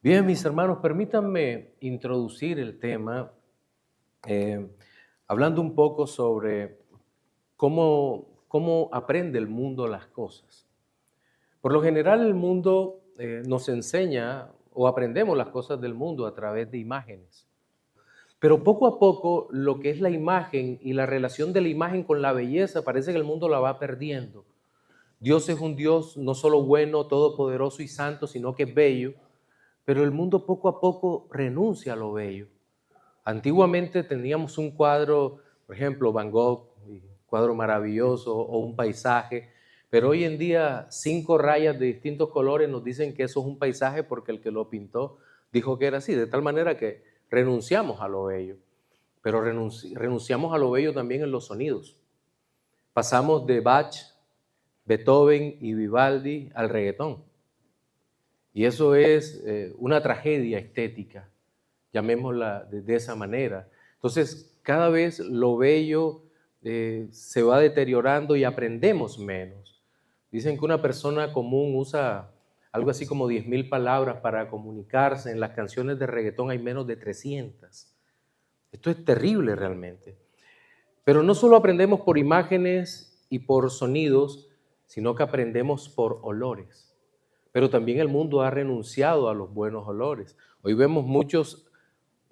Bien, mis hermanos, permítanme introducir el tema eh, hablando un poco sobre cómo aprende el mundo las cosas. Por lo general, el mundo nos enseña o aprendemos las cosas del mundo a través de imágenes. Pero poco a poco, lo que es la imagen y la relación de la imagen con la belleza, parece que el mundo la va perdiendo. Dios es un Dios no solo bueno, todopoderoso y santo, sino que es bello. Pero el mundo poco a poco renuncia a lo bello. Antiguamente teníamos un cuadro, por ejemplo, Van Gogh, un cuadro maravilloso, o un paisaje, pero hoy en día 5 rayas de distintos colores nos dicen que eso es un paisaje porque el que lo pintó dijo que era así, de tal manera que renunciamos a lo bello, pero renunciamos a lo bello también en los sonidos. Pasamos de Bach, Beethoven y Vivaldi al reggaetón. Y eso es una tragedia estética, llamémosla de esa manera. Entonces, cada vez lo bello se va deteriorando y aprendemos menos. Dicen que una persona común usa algo así como 10,000 palabras para comunicarse. En las canciones de reggaetón hay menos de 300. Esto es terrible realmente. Pero no solo aprendemos por imágenes y por sonidos, sino que aprendemos por olores. Pero también el mundo ha renunciado a los buenos olores. Hoy vemos muchos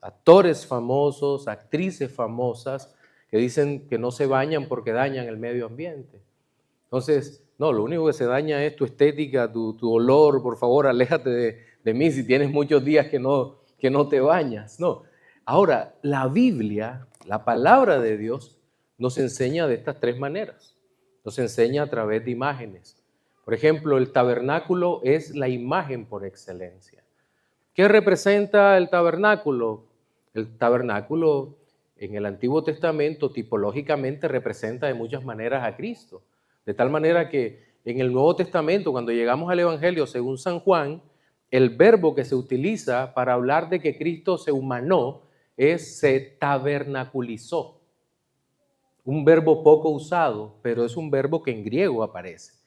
actores famosos, actrices famosas, que dicen que no se bañan porque dañan el medio ambiente. Entonces, no, lo único que se daña es tu estética, tu olor. Por favor, aléjate de mí si tienes muchos días que no te bañas. No. Ahora, la Biblia, la palabra de Dios, nos enseña de estas 3 maneras. Nos enseña a través de imágenes. Por ejemplo, el tabernáculo es la imagen por excelencia. ¿Qué representa el tabernáculo? El tabernáculo en el Antiguo Testamento tipológicamente representa de muchas maneras a Cristo. De tal manera que en el Nuevo Testamento, cuando llegamos al Evangelio según San Juan, el verbo que se utiliza para hablar de que Cristo se humanó es se tabernaculizó. Un verbo poco usado, pero es un verbo que en griego aparece.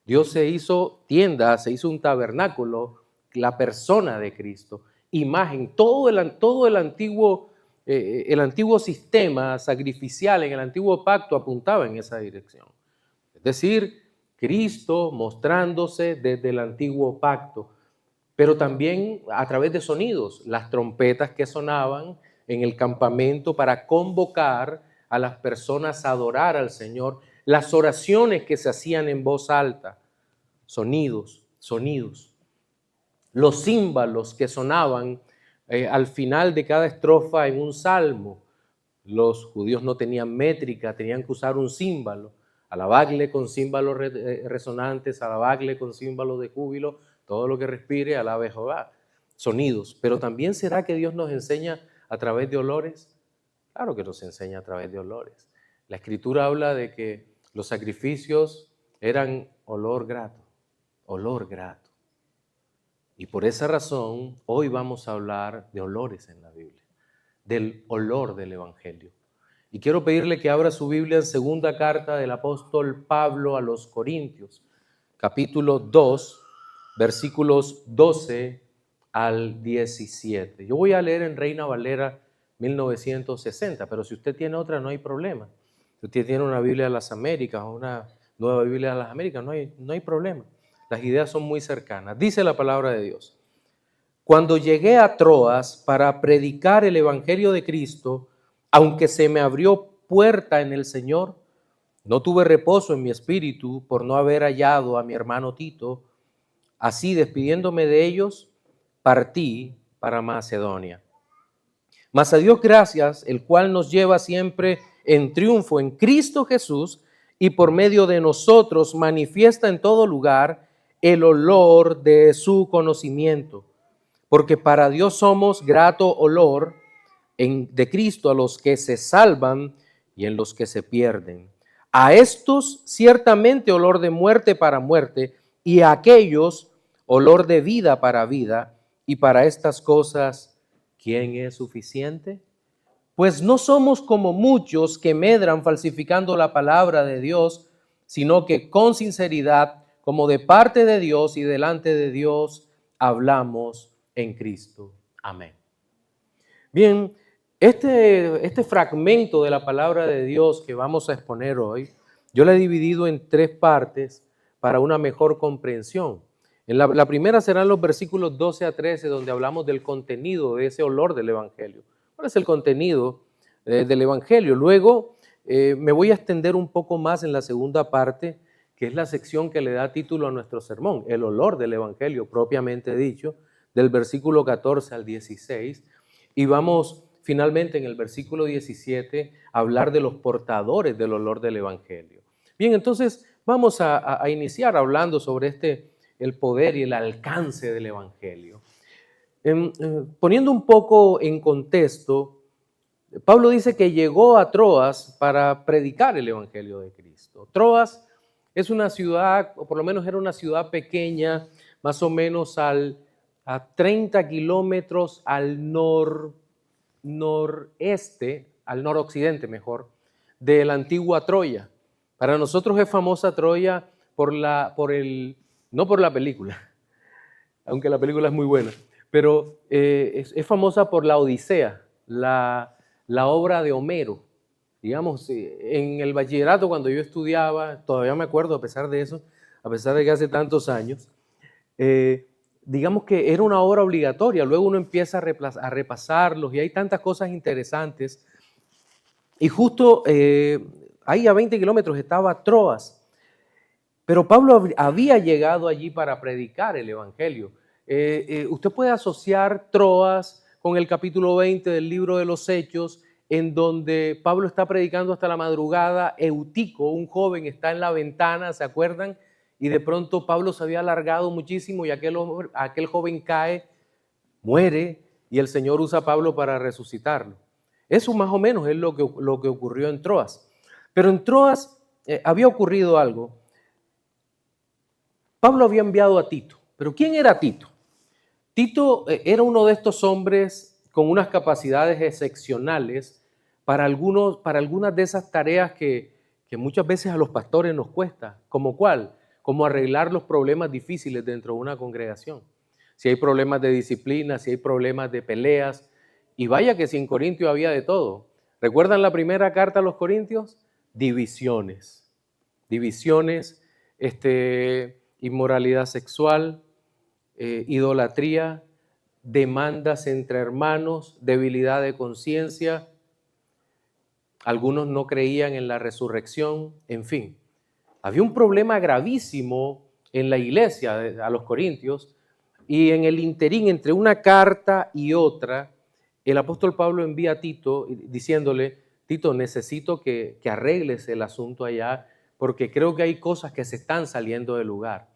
Dios se hizo tienda, se hizo un tabernáculo, la persona de Cristo, imagen, todo el antiguo sistema sacrificial en el antiguo pacto apuntaba en esa dirección. Es decir, Cristo mostrándose desde el antiguo pacto, pero también a través de sonidos, las trompetas que sonaban en el campamento para convocar a las personas a adorar al Señor, las oraciones que se hacían en voz alta, sonidos. Los címbalos que sonaban al final de cada estrofa en un salmo. Los judíos no tenían métrica, tenían que usar un címbalo. Alabarle con címbalos resonantes, alabarle con címbalos de júbilo, todo lo que respire, alabe Jehová. Sonidos. Pero también ¿será que Dios nos enseña a través de olores? Claro que nos enseña a través de olores. La Escritura habla de que los sacrificios eran olor grato. Y por esa razón, hoy vamos a hablar de olores en la Biblia, del olor del Evangelio. Y quiero pedirle que abra su Biblia en segunda carta del apóstol Pablo a los Corintios, capítulo 2, versículos 12 al 17. Yo voy a leer en Reina Valera 1960, pero si usted tiene otra no hay problema. Si usted tiene una Biblia de las Américas o una nueva Biblia de las Américas, no hay problema. Las ideas son muy cercanas. Dice la palabra de Dios: cuando llegué a Troas para predicar el Evangelio de Cristo, aunque se me abrió puerta en el Señor, no tuve reposo en mi espíritu por no haber hallado a mi hermano Tito. Así, despidiéndome de ellos, partí para Macedonia. Mas a Dios gracias, el cual nos lleva siempre en triunfo en Cristo Jesús, y por medio de nosotros manifiesta en todo lugar el olor de su conocimiento. Porque para Dios somos grato olor de Cristo a los que se salvan y en los que se pierden. A estos ciertamente olor de muerte para muerte, y a aquellos olor de vida para vida. Y para estas cosas, ¿quién es suficiente? Pues no somos como muchos que medran falsificando la palabra de Dios, sino que con sinceridad, como de parte de Dios y delante de Dios, hablamos en Cristo. Amén. Bien, este fragmento de la palabra de Dios que vamos a exponer hoy, yo lo he dividido en 3 partes para una mejor comprensión. La primera serán los versículos 12 a 13, donde hablamos del contenido de ese olor del Evangelio. ¿Cuál es el contenido del Evangelio? Luego me voy a extender un poco más en la segunda parte, que es la sección que le da título a nuestro sermón, el olor del Evangelio propiamente dicho, del versículo 14 al 16. Y vamos finalmente en el versículo 17 a hablar de los portadores del olor del Evangelio. Bien, entonces vamos a iniciar hablando sobre el poder y el alcance del Evangelio. Poniendo un poco en contexto, Pablo dice que llegó a Troas para predicar el Evangelio de Cristo. Troas es una ciudad, o por lo menos era una ciudad pequeña, más o menos a 30 kilómetros al noreste, al noroccidente mejor, de la antigua Troya. Para nosotros es famosa Troya no por la película, aunque la película es muy buena, pero es famosa por la Odisea, la obra de Homero. Digamos, en el bachillerato cuando yo estudiaba, todavía me acuerdo a pesar de eso, a pesar de que hace tantos años, digamos que era una obra obligatoria, luego uno empieza a repasarlos y hay tantas cosas interesantes. Y justo ahí a 20 kilómetros estaba Troas, pero Pablo había llegado allí para predicar el Evangelio. Usted puede asociar Troas con el capítulo 20 del libro de los Hechos, en donde Pablo está predicando hasta la madrugada. Eutico, un joven, está en la ventana, ¿se acuerdan? Y de pronto Pablo se había alargado muchísimo y aquel joven cae, muere, y el Señor usa a Pablo para resucitarlo. Eso más o menos es lo que ocurrió en Troas. Pero en Troas había ocurrido algo. Pablo había enviado a Tito. ¿Pero quién era Tito? Tito era uno de estos hombres con unas capacidades excepcionales para algunas de esas tareas que muchas veces a los pastores nos cuesta. ¿Como cuál? Como arreglar los problemas difíciles dentro de una congregación. Si hay problemas de disciplina, si hay problemas de peleas. Y vaya que si en Corintio había de todo. ¿Recuerdan la primera carta a los Corintios? Divisiones. Divisiones, inmoralidad sexual, idolatría, demandas entre hermanos, debilidad de conciencia. Algunos no creían en la resurrección, en fin. Había un problema gravísimo en la iglesia a los Corintios, y en el interín entre una carta y otra, el apóstol Pablo envía a Tito diciéndole: Tito, necesito que arregles el asunto allá, porque creo que hay cosas que se están saliendo del lugar.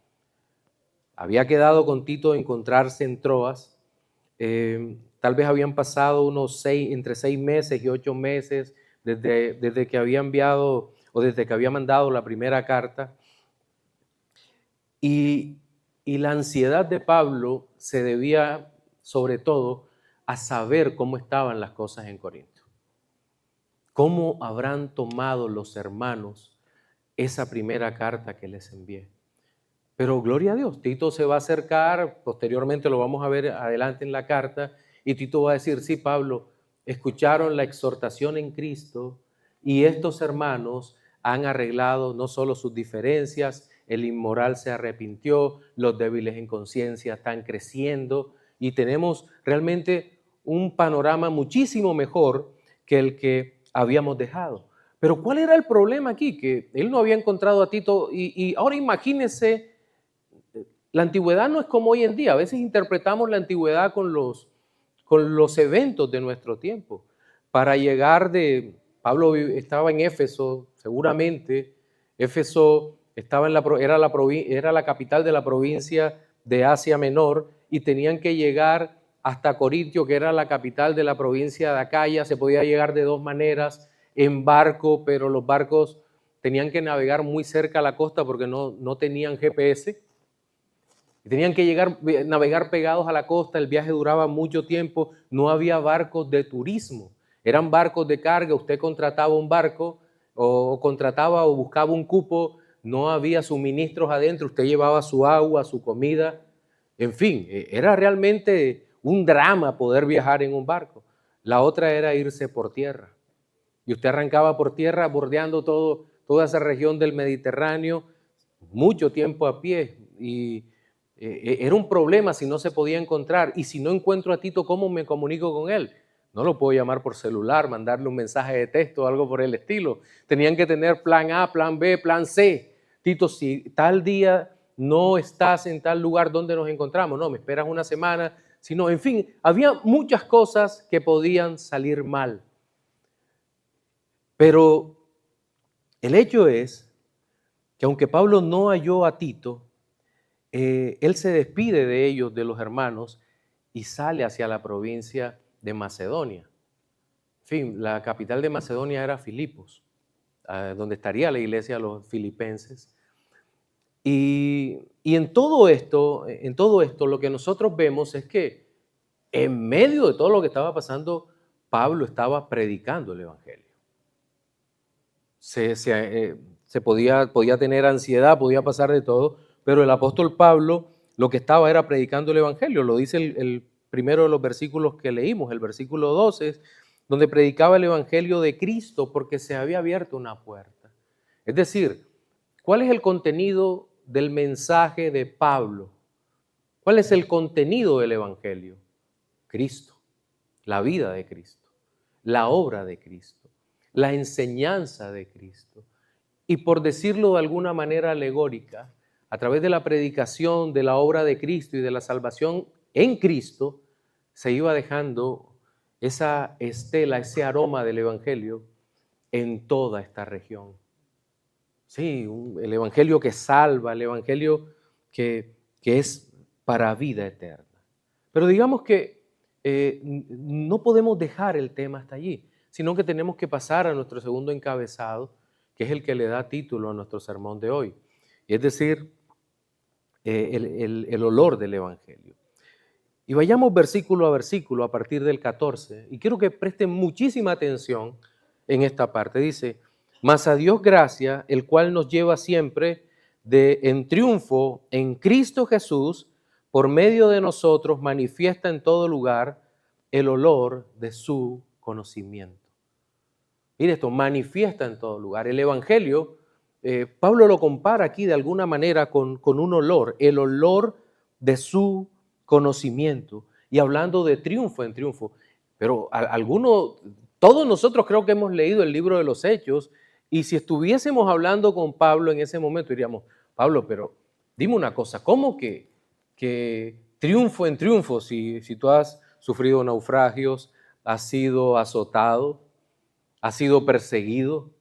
Había quedado con Tito encontrarse en Troas. Tal vez habían pasado entre 6 meses y 8 meses desde que había enviado o desde que había mandado la primera carta. Y la ansiedad de Pablo se debía sobre todo a saber cómo estaban las cosas en Corinto. ¿Cómo habrán tomado los hermanos esa primera carta que les envié? Pero gloria a Dios, Tito se va a acercar, posteriormente lo vamos a ver adelante en la carta, y Tito va a decir: sí, Pablo, escucharon la exhortación en Cristo y estos hermanos han arreglado no solo sus diferencias, el inmoral se arrepintió, los débiles en conciencia están creciendo, y tenemos realmente un panorama muchísimo mejor que el que habíamos dejado. Pero ¿cuál era el problema aquí? Que él no había encontrado a Tito, y ahora imagínense. La antigüedad no es como hoy en día. A veces interpretamos la antigüedad con los eventos de nuestro tiempo. Pablo estaba en Éfeso, seguramente. Éfeso era la capital de la provincia de Asia Menor, y tenían que llegar hasta Corintio, que era la capital de la provincia de Acaya. Se podía llegar de 2 maneras: en barco, pero los barcos tenían que navegar muy cerca a la costa porque no tenían GPS. Tenían que navegar pegados a la costa, el viaje duraba mucho tiempo, no había barcos de turismo, eran barcos de carga. Usted contrataba un barco o buscaba un cupo, no había suministros adentro, usted llevaba su agua, su comida, en fin, era realmente un drama poder viajar en un barco. La otra era irse por tierra. Y usted arrancaba por tierra bordeando toda esa región del Mediterráneo, mucho tiempo a pie. Y era un problema si no se podía encontrar. Y si no encuentro a Tito, ¿cómo me comunico con él? No lo puedo llamar por celular, mandarle un mensaje de texto, algo por el estilo. Tenían que tener plan A, plan B, plan C. Tito, si tal día no estás en tal lugar donde nos encontramos, no, me esperas una semana. Sino, en fin, había muchas cosas que podían salir mal. Pero el hecho es que aunque Pablo no halló a Tito, él se despide de ellos, de los hermanos, y sale hacia la provincia de Macedonia. En fin, la capital de Macedonia era Filipos, donde estaría la iglesia de los filipenses. Y en todo esto lo que nosotros vemos es que en medio de todo lo que estaba pasando, Pablo estaba predicando el evangelio. Se podía tener ansiedad, podía pasar de todo, pero el apóstol Pablo lo que estaba era predicando el evangelio. Lo dice el primero de los versículos que leímos, el versículo 12, donde predicaba el evangelio de Cristo porque se había abierto una puerta. Es decir, ¿cuál es el contenido del mensaje de Pablo? ¿Cuál es el contenido del evangelio? Cristo, la vida de Cristo, la obra de Cristo, la enseñanza de Cristo. Y por decirlo de alguna manera alegórica, a través de la predicación de la obra de Cristo y de la salvación en Cristo, se iba dejando esa estela, ese aroma del evangelio en toda esta región. Sí, el evangelio que salva, el evangelio que es para vida eterna. Pero digamos que no podemos dejar el tema hasta allí, sino que tenemos que pasar a nuestro segundo encabezado, que es el que le da título a nuestro sermón de hoy, es decir, el olor del evangelio. Y vayamos versículo a versículo a partir del 14, y quiero que presten muchísima atención en esta parte. Dice: mas a Dios gracia, el cual nos lleva siempre en triunfo en Cristo Jesús, por medio de nosotros manifiesta en todo lugar el olor de su conocimiento. Mire esto, manifiesta en todo lugar. El evangelio, Pablo lo compara aquí de alguna manera con un olor, el olor de su conocimiento, y hablando de triunfo en triunfo. Pero todos nosotros creo que hemos leído el libro de los Hechos, y si estuviésemos hablando con Pablo en ese momento diríamos: Pablo, pero dime una cosa, ¿cómo que triunfo en triunfo si tú has sufrido naufragios, has sido azotado, has sido perseguido?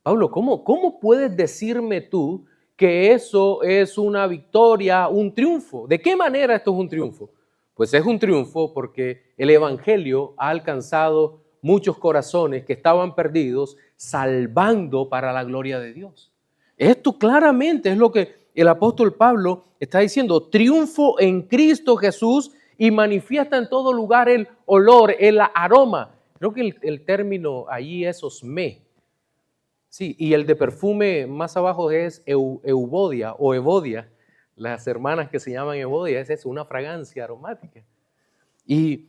Pablo, ¿cómo puedes decirme tú que eso es una victoria, un triunfo? ¿De qué manera esto es un triunfo? Pues es un triunfo porque el evangelio ha alcanzado muchos corazones que estaban perdidos, salvando para la gloria de Dios. Esto claramente es lo que el apóstol Pablo está diciendo: triunfo en Cristo Jesús, y manifiesta en todo lugar el olor, el aroma. Creo que el término allí es osmé. Sí, y el de perfume más abajo es eubodia o evodia. Las hermanas que se llaman evodia, es una fragancia aromática. Y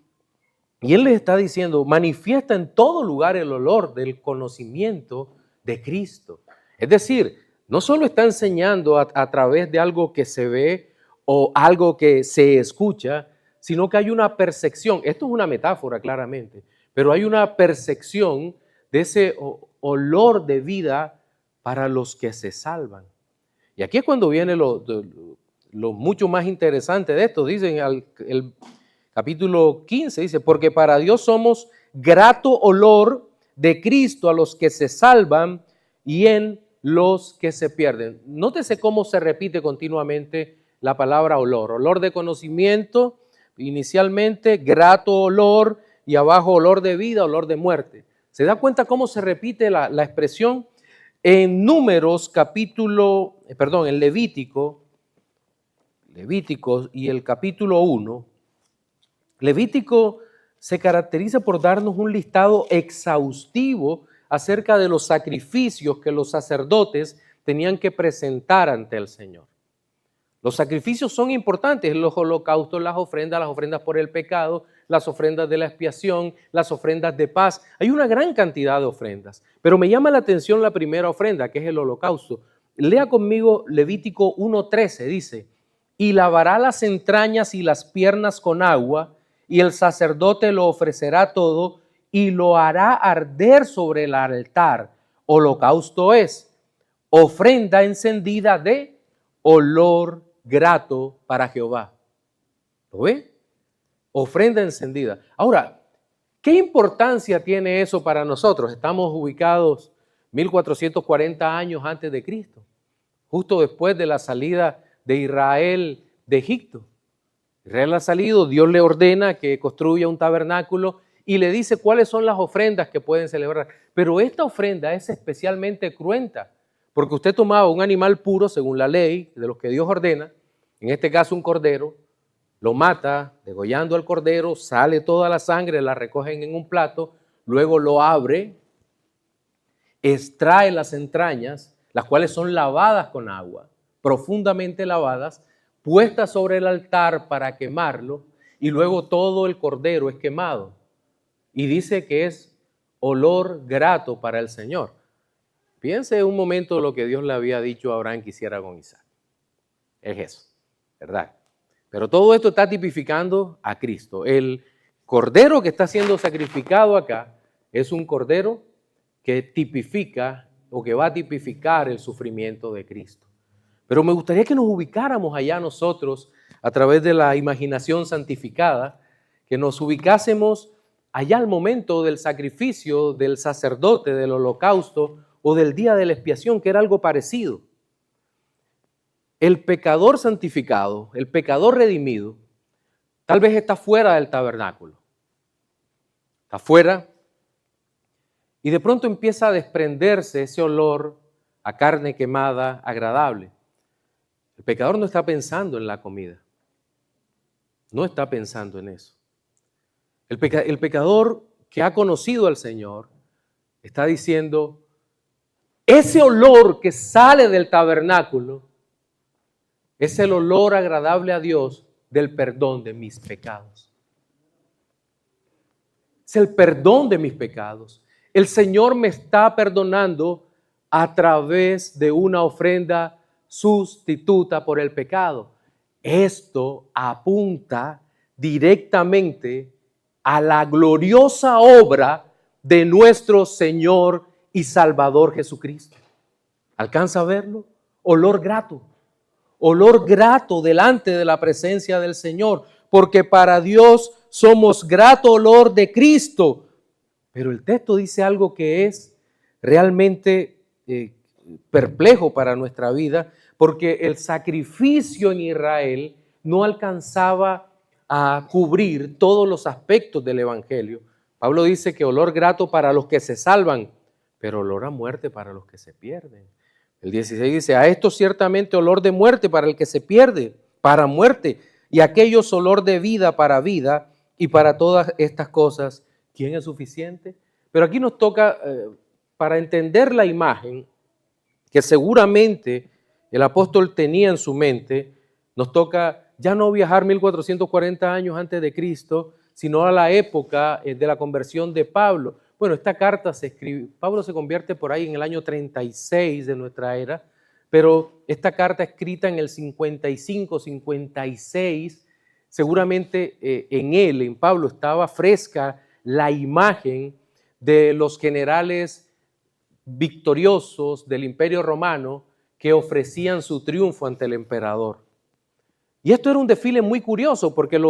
él les está diciendo: manifiesta en todo lugar el olor del conocimiento de Cristo. Es decir, no solo está enseñando a través de algo que se ve o algo que se escucha, sino que hay una percepción. Esto es una metáfora claramente, pero hay una percepción de ese olor de vida para los que se salvan. Y aquí es cuando viene lo mucho más interesante de esto. Dicen el capítulo 15, dice: porque para Dios somos grato olor de Cristo a los que se salvan y en los que se pierden. Nótese cómo se repite continuamente la palabra olor. Olor de conocimiento, inicialmente grato olor, y abajo olor de vida, olor de muerte. ¿Se da cuenta cómo se repite la expresión? En Números en Levítico y el capítulo 1, Levítico se caracteriza por darnos un listado exhaustivo acerca de los sacrificios que los sacerdotes tenían que presentar ante el Señor. Los sacrificios son importantes, los holocaustos, las ofrendas por el pecado, las ofrendas de la expiación, las ofrendas de paz. Hay una gran cantidad de ofrendas, pero me llama la atención la primera ofrenda, que es el holocausto. Lea conmigo Levítico 1:13, dice, y lavará las entrañas y las piernas con agua, y el sacerdote lo ofrecerá todo, y lo hará arder sobre el altar. Holocausto es ofrenda encendida de olor grato para Jehová. ¿Lo ve? Ofrenda encendida. Ahora, ¿qué importancia tiene eso para nosotros? Estamos ubicados 1440 años antes de Cristo, justo después de la salida de Israel de Egipto. Israel ha salido, Dios le ordena que construya un tabernáculo y le dice cuáles son las ofrendas que pueden celebrar. Pero esta ofrenda es especialmente cruenta, porque usted tomaba un animal puro según la ley de los que Dios ordena, en este caso un cordero, lo mata, degollando al cordero, sale toda la sangre, la recogen en un plato, luego lo abre, extrae las entrañas, las cuales son lavadas con agua, profundamente lavadas, puestas sobre el altar para quemarlo, y luego todo el cordero es quemado. Y dice que es olor grato para el Señor. Piense un momento lo que Dios le había dicho a Abraham que hiciera con Isaac. Es eso, ¿verdad? Pero todo esto está tipificando a Cristo. El cordero que está siendo sacrificado acá es un cordero que tipifica o que va a tipificar el sufrimiento de Cristo. Pero me gustaría que nos ubicáramos allá nosotros a través de la imaginación santificada, que nos ubicásemos allá al momento del sacrificio del sacerdote, del holocausto o del día de la expiación, que era algo parecido. El pecador santificado, el pecador redimido, tal vez está fuera del tabernáculo. Está fuera y de pronto empieza a desprenderse ese olor a carne quemada agradable. El pecador no está pensando en la comida. No está pensando en eso. El pecador que ha conocido al Señor está diciendo, ese olor que sale del tabernáculo es el olor agradable a Dios del perdón de mis pecados. Es el perdón de mis pecados. El Señor me está perdonando a través de una ofrenda sustituta por el pecado. Esto apunta directamente a la gloriosa obra de nuestro Señor y Salvador Jesucristo. ¿Alcanza a verlo? Olor grato delante de la presencia del Señor, porque para Dios somos grato olor de Cristo. Pero el texto dice algo que es realmente perplejo para nuestra vida, porque el sacrificio en Israel no alcanzaba a cubrir todos los aspectos del evangelio. Pablo dice que olor grato para los que se salvan, pero olor a muerte para los que se pierden. El 16 dice, a esto ciertamente olor de muerte para el que se pierde, para muerte, y aquellos olor de vida, y para todas estas cosas, ¿quién es suficiente? Pero aquí nos toca, para entender la imagen que seguramente el apóstol tenía en su mente, nos toca ya no viajar 1440 años antes de Cristo, sino a la época de la conversión de Pablo. Bueno, esta carta se escribe, Pablo se convierte por ahí en el año 36 de nuestra era, pero esta carta escrita en el 55, 56, seguramente en Pablo estaba fresca la imagen de los generales victoriosos del Imperio Romano que ofrecían su triunfo ante el emperador. Y esto era un desfile muy curioso porque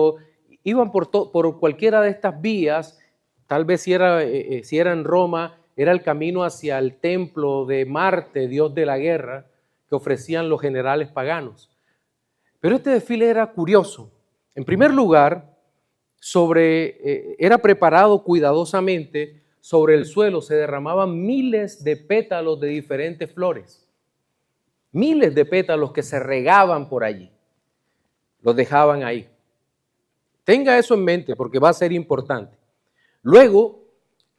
iban por cualquiera de estas vías. Tal vez si era en Roma, era el camino hacia el templo de Marte, dios de la guerra, que ofrecían los generales paganos. Pero este desfile era curioso. En primer lugar, era preparado cuidadosamente. Sobre el suelo se derramaban miles de pétalos de diferentes flores. Miles de pétalos que se regaban por allí. Los dejaban ahí. Tenga eso en mente porque va a ser importante. Luego,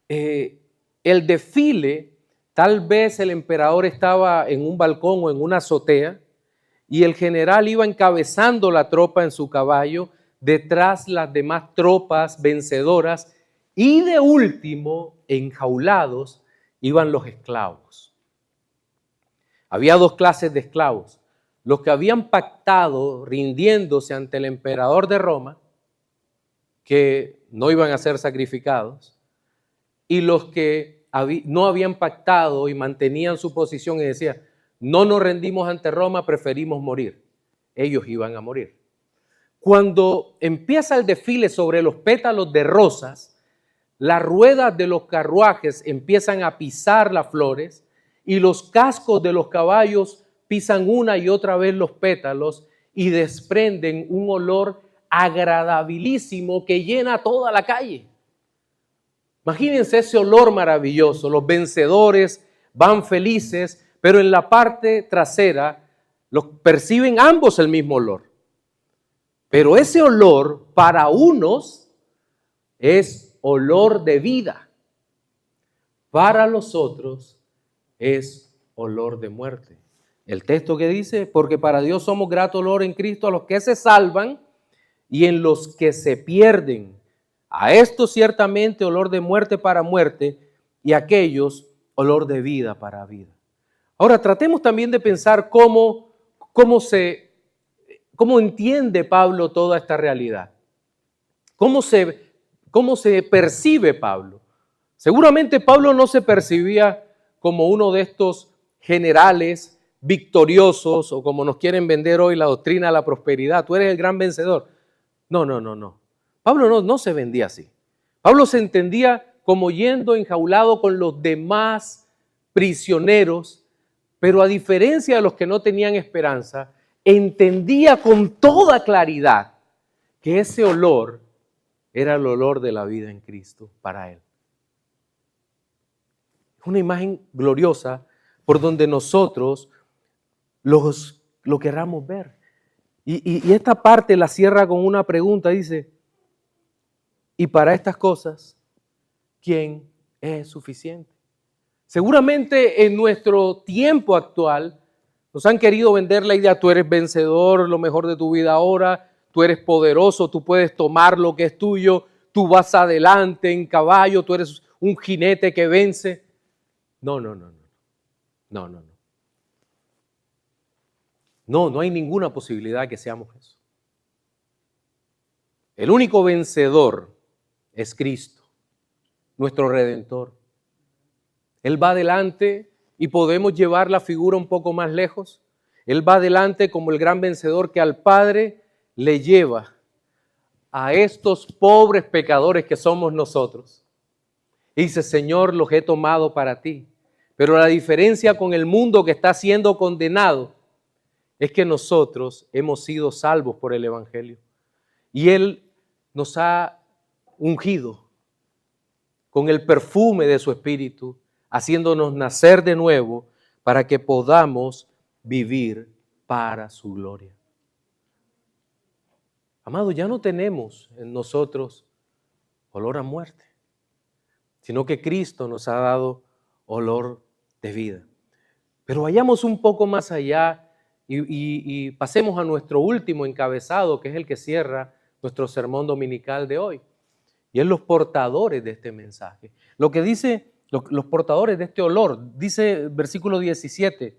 el desfile, tal vez el emperador estaba en un balcón o en una azotea y el general iba encabezando la tropa en su caballo, detrás las demás tropas vencedoras, y de último, enjaulados, iban los esclavos. Había dos clases de esclavos: los que habían pactado rindiéndose ante el emperador de Roma, que no iban a ser sacrificados, y los que no habían pactado y mantenían su posición y decían: no nos rendimos ante Roma, preferimos morir. Ellos iban a morir. Cuando empieza el desfile sobre los pétalos de rosas, las ruedas de los carruajes empiezan a pisar las flores y los cascos de los caballos pisan una y otra vez los pétalos y desprenden un olor agradabilísimo que llena toda la calle. Imagínense ese olor maravilloso. Los vencedores van felices, pero en la parte trasera perciben ambos el mismo olor. Pero ese olor para unos es olor de vida, para los otros es olor de muerte. El texto que dice: porque para Dios somos grato olor en Cristo a los que se salvan y en los que se pierden. A estos ciertamente olor de muerte para muerte, y a aquellos olor de vida para vida. Ahora tratemos también de pensar cómo entiende Pablo toda esta realidad. ¿Cómo se percibe Pablo? Seguramente Pablo no se percibía como uno de estos generales victoriosos, o como nos quieren vender hoy la doctrina de la prosperidad: tú eres el gran vencedor. No. Pablo no se vendía así. Pablo se entendía como yendo enjaulado con los demás prisioneros, pero a diferencia de los que no tenían esperanza, entendía con toda claridad que ese olor era el olor de la vida en Cristo para él. Es una imagen gloriosa por donde nosotros lo querramos ver. Y esta parte la cierra con una pregunta, dice: y para estas cosas, ¿quién es suficiente? Seguramente en nuestro tiempo actual nos han querido vender la idea: tú eres vencedor, lo mejor de tu vida ahora, tú eres poderoso, tú puedes tomar lo que es tuyo, tú vas adelante en caballo, tú eres un jinete que vence. No. No hay ninguna posibilidad que seamos eso. El único vencedor es Cristo, nuestro Redentor. Él va adelante y podemos llevar la figura un poco más lejos. Él va adelante como el gran vencedor que al Padre le lleva a estos pobres pecadores que somos nosotros. Y dice: Señor, los he tomado para ti. Pero la diferencia con el mundo que está siendo condenado es que nosotros hemos sido salvos por el Evangelio. Y Él nos ha ungido con el perfume de su Espíritu, haciéndonos nacer de nuevo para que podamos vivir para su gloria. Amado, ya no tenemos en nosotros olor a muerte, sino que Cristo nos ha dado olor de vida. Pero vayamos un poco más allá y pasemos a nuestro último encabezado, que es el que cierra nuestro sermón dominical de hoy. Y es los portadores de este mensaje. Lo que dice los portadores de este olor, dice versículo 17: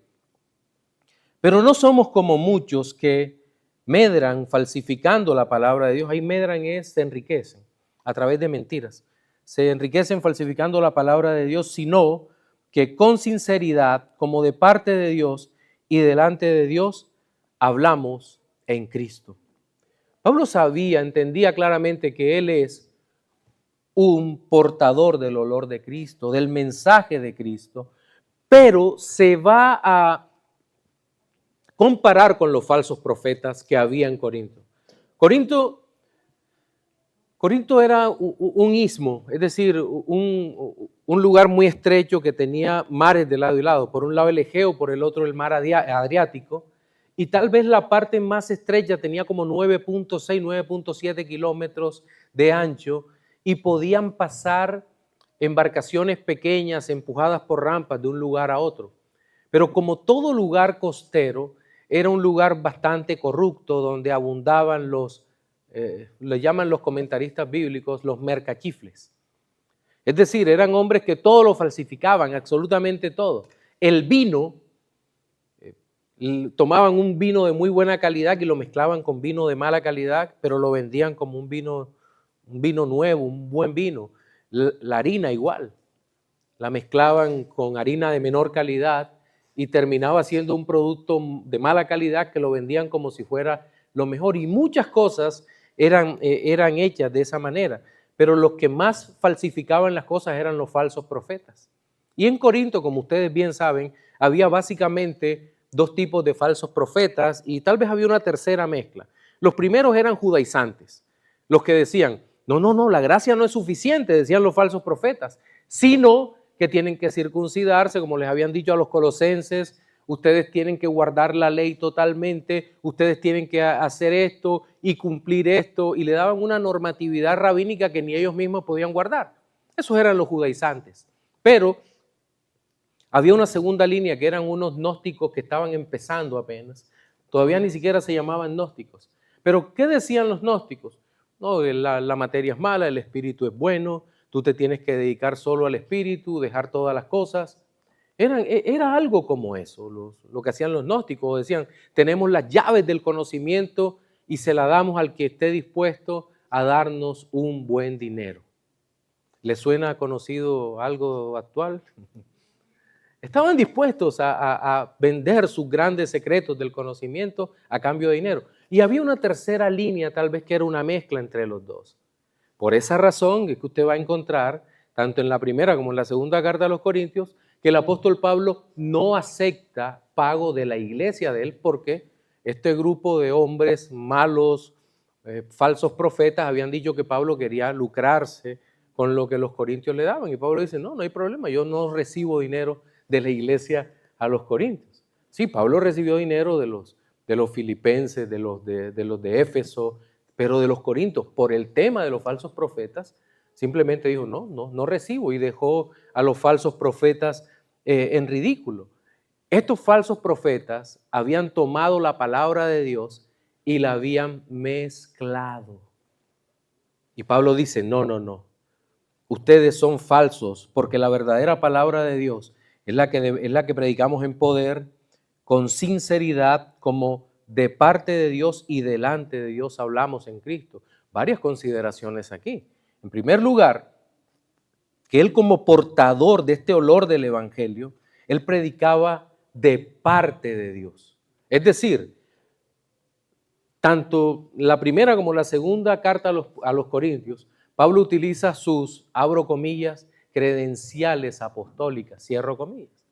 pero no somos como muchos que medran falsificando la palabra de Dios. Ahí medran se enriquecen a través de mentiras. Se enriquecen falsificando la palabra de Dios, sino que con sinceridad, como de parte de Dios y delante de Dios, hablamos en Cristo. Pablo entendía claramente que él es un portador del olor de Cristo, del mensaje de Cristo, pero se va a comparar con los falsos profetas que había en Corinto. Corinto era un istmo, es decir, un lugar muy estrecho que tenía mares de lado y lado. Por un lado el Egeo, por el otro el mar Adriático, y tal vez la parte más estrecha tenía como 9.6, 9.7 kilómetros de ancho, y podían pasar embarcaciones pequeñas empujadas por rampas de un lugar a otro. Pero como todo lugar costero, era un lugar bastante corrupto donde abundaban le llaman los comentaristas bíblicos los mercachifles. Es decir, eran hombres que todo lo falsificaban, absolutamente todo. El vino, tomaban un vino de muy buena calidad y lo mezclaban con vino de mala calidad, pero lo vendían como un vino nuevo, un buen vino. La harina igual, la mezclaban con harina de menor calidad y terminaba siendo un producto de mala calidad que lo vendían como si fuera lo mejor. Y muchas cosas eran hechas de esa manera, pero los que más falsificaban las cosas eran los falsos profetas. Y en Corinto, como ustedes bien saben, había básicamente dos tipos de falsos profetas y tal vez había una tercera mezcla. Los primeros eran judaizantes, los que decían, no, la gracia no es suficiente, decían los falsos profetas, sino que tienen que circuncidarse, como les habían dicho a los colosenses, ustedes tienen que guardar la ley totalmente, ustedes tienen que hacer esto y cumplir esto, y le daban una normatividad rabínica que ni ellos mismos podían guardar. Esos eran los judaizantes. Pero había una segunda línea que eran unos gnósticos que estaban empezando apenas, todavía ni siquiera se llamaban gnósticos. Pero ¿qué decían los gnósticos? No, la materia es mala, el espíritu es bueno, tú te tienes que dedicar solo al espíritu, dejar todas las cosas. Era algo como eso, lo que hacían los gnósticos. Decían, tenemos las llaves del conocimiento y se la damos al que esté dispuesto a darnos un buen dinero. ¿Les suena conocido algo actual? Estaban dispuestos a vender sus grandes secretos del conocimiento a cambio de dinero. Y había una tercera línea, tal vez que era una mezcla entre los dos. Por esa razón es que usted va a encontrar, tanto en la primera como en la segunda carta a los Corintios, que el apóstol Pablo no acepta pago de la iglesia de él, porque este grupo de hombres malos, falsos profetas, habían dicho que Pablo quería lucrarse con lo que los corintios le daban. Y Pablo dice, no hay problema, yo no recibo dinero de la iglesia a los corintios. Sí, Pablo recibió dinero de los filipenses, de los de Éfeso, pero de los corintios, por el tema de los falsos profetas, simplemente dijo, no recibo, y dejó a los falsos profetas en ridículo. Estos falsos profetas habían tomado la palabra de Dios y la habían mezclado. Y Pablo dice, no, ustedes son falsos, porque la verdadera palabra de Dios es la que predicamos en poder, con sinceridad, como de parte de Dios y delante de Dios hablamos en Cristo. Varias consideraciones aquí. En primer lugar, que él como portador de este olor del evangelio, él predicaba de parte de Dios. Es decir, tanto la primera como la segunda carta a los Corintios, Pablo utiliza sus, abro comillas, credenciales apostólicas, cierro comillas.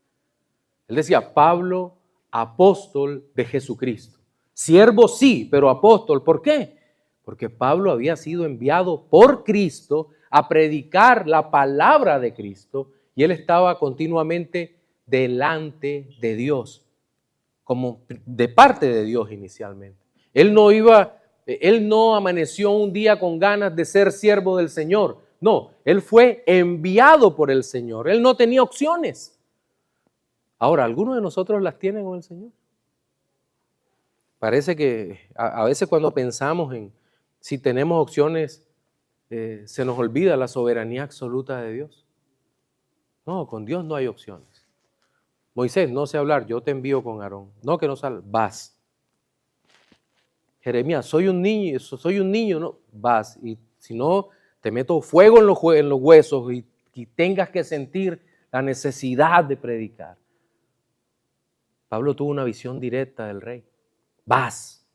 Él decía, Pablo, apóstol de Jesucristo. Siervo sí, pero apóstol, ¿por qué? Porque Pablo había sido enviado por Cristo a predicar la palabra de Cristo y él estaba continuamente delante de Dios, como de parte de Dios inicialmente. Él no amaneció un día con ganas de ser siervo del Señor. No, él fue enviado por el Señor. Él no tenía opciones. Ahora, ¿algunos de nosotros las tienen con el Señor? Parece que a veces cuando pensamos en si tenemos opciones, se nos olvida la soberanía absoluta de Dios. No, con Dios no hay opciones. Moisés, no sé hablar, yo te envío con Aarón. No, que no salgas, vas. Jeremías, soy un niño, no, vas. Y si no, te meto fuego en los huesos y tengas que sentir la necesidad de predicar. Pablo tuvo una visión directa del rey. Vas,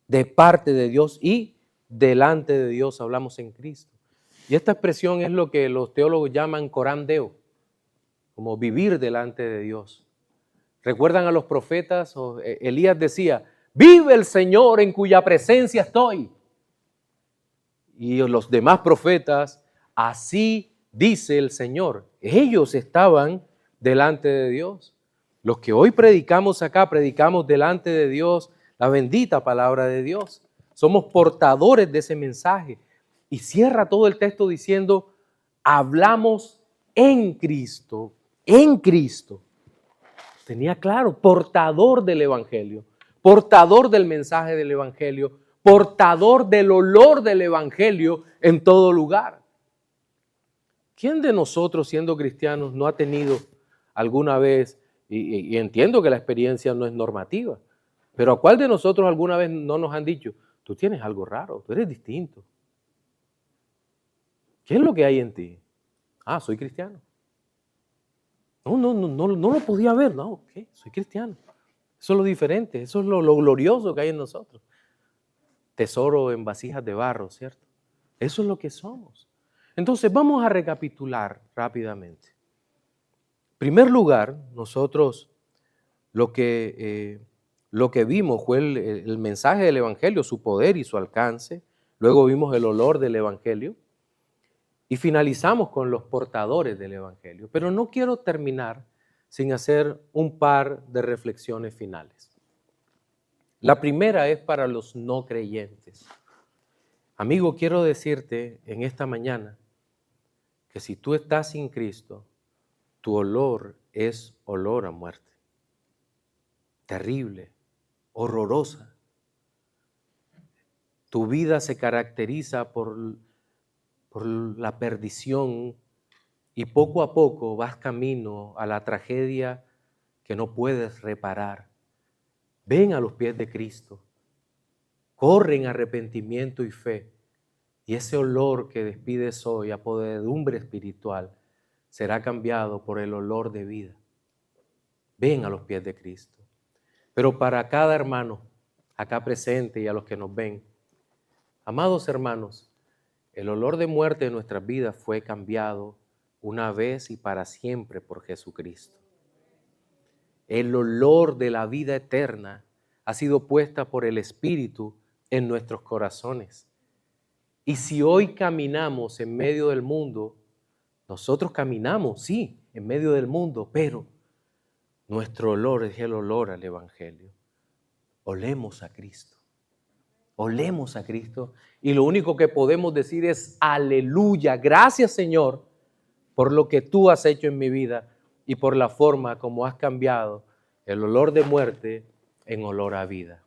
de parte de Dios y delante de Dios hablamos en Cristo. Y esta expresión es lo que los teólogos llaman coram Deo, como vivir delante de Dios. ¿Recuerdan a los profetas? Elías decía, vive el Señor en cuya presencia estoy. Y los demás profetas, así dice el Señor. Ellos estaban delante de Dios. Los que hoy predicamos acá, predicamos delante de Dios la bendita palabra de Dios. Somos portadores de ese mensaje. Y cierra todo el texto diciendo, hablamos en Cristo, en Cristo. tenía claro, portador del Evangelio, portador del mensaje del Evangelio, portador del olor del Evangelio en todo lugar. ¿Quién de nosotros, siendo cristianos, no ha tenido alguna vez, y entiendo que la experiencia no es normativa, pero ¿a cuál de nosotros alguna vez no nos han dicho, tú tienes algo raro, tú eres distinto? ¿Qué es lo que hay en ti? Ah, soy cristiano. No lo podía ver, no, ok, soy cristiano. Eso es lo diferente, eso es lo glorioso que hay en nosotros. Tesoro en vasijas de barro, ¿cierto? Eso es lo que somos. Entonces vamos a recapitular rápidamente. En primer lugar, nosotros lo que vimos fue el mensaje del Evangelio, su poder y su alcance. Luego vimos el olor del Evangelio. Y finalizamos con los portadores del Evangelio. Pero no quiero terminar sin hacer un par de reflexiones finales. La primera es para los no creyentes. Amigo, quiero decirte en esta mañana que si tú estás sin Cristo, tu olor es olor a muerte. Terrible, horrorosa. Tu vida se caracteriza por la perdición y poco a poco vas camino a la tragedia que no puedes reparar. Ven a los pies de Cristo, corre en arrepentimiento y fe, y ese olor que despides hoy a podredumbre espiritual será cambiado por el olor de vida. Ven a los pies de Cristo. Pero para cada hermano acá presente y a los que nos ven, amados hermanos, el olor de muerte de nuestras vidas fue cambiado una vez y para siempre por Jesucristo. El olor de la vida eterna ha sido puesta por el Espíritu en nuestros corazones. Y si hoy caminamos en medio del mundo, nosotros caminamos, sí, en medio del mundo, pero nuestro olor es el olor al Evangelio. Olemos a Cristo. Olemos a Cristo y lo único que podemos decir es aleluya, gracias Señor por lo que tú has hecho en mi vida y por la forma como has cambiado el olor de muerte en olor a vida.